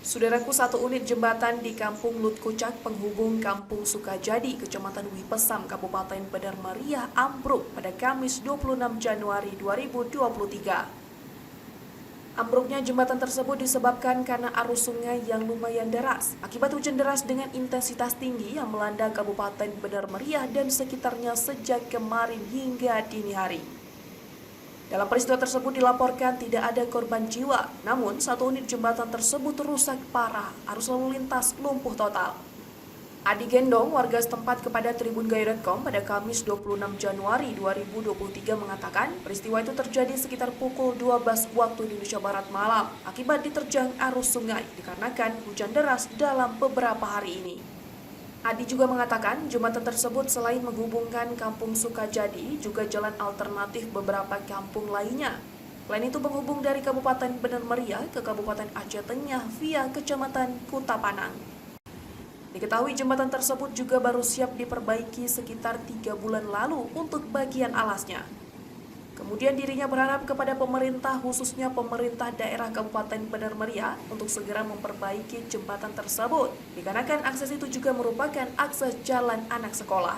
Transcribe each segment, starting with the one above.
Saudaraku, satu unit jembatan di Kampung Lutkucak, penghubung Kampung Sukajadi, Kecamatan Wipesam, Kabupaten Bandar Meriah, ambruk pada Kamis 26 Januari 2023. Ambruknya jembatan tersebut disebabkan karena arus sungai yang lumayan deras, akibat hujan deras dengan intensitas tinggi yang melanda Kabupaten Bandar Meriah dan sekitarnya sejak kemarin hingga dini hari. Dalam peristiwa tersebut dilaporkan tidak ada korban jiwa, namun satu unit jembatan tersebut rusak parah, arus lalu lintas lumpuh total. Adi Gendong, warga setempat kepada tribungayu.com pada Kamis 26 Januari 2023 mengatakan peristiwa itu terjadi sekitar pukul 12 waktu Indonesia Barat malam akibat diterjang arus sungai dikarenakan hujan deras dalam beberapa hari ini. Adi juga mengatakan jembatan tersebut selain menghubungkan Kampung Sukajadi, juga jalan alternatif beberapa kampung lainnya. Selain itu penghubung dari Kabupaten Bandar Meriah ke Kabupaten Aceh Tengah via Kecamatan Kutapanang. Diketahui jembatan tersebut juga baru siap diperbaiki sekitar 3 bulan lalu untuk bagian alasnya. Kemudian dirinya berharap kepada pemerintah, khususnya pemerintah daerah Kabupaten Bandar Meriah, untuk segera memperbaiki jembatan tersebut, dikarenakan akses itu juga merupakan akses jalan anak sekolah.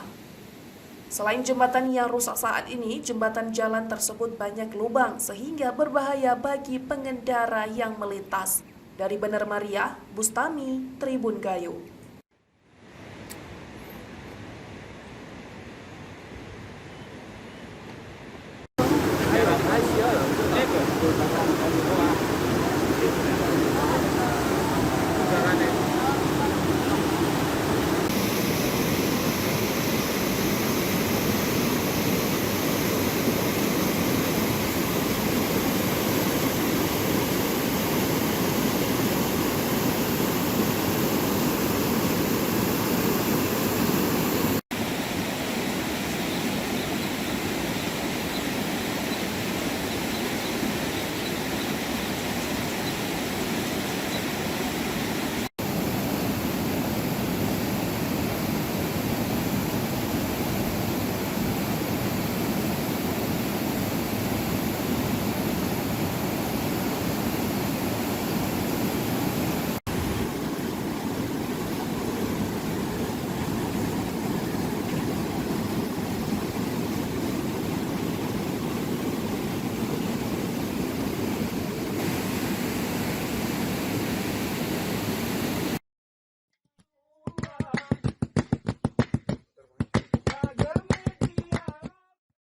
Selain jembatan yang rusak saat ini, jembatan jalan tersebut banyak lubang sehingga berbahaya bagi pengendara yang melintas. Dari Bandar Meriah, Bustami, Tribun Gayo.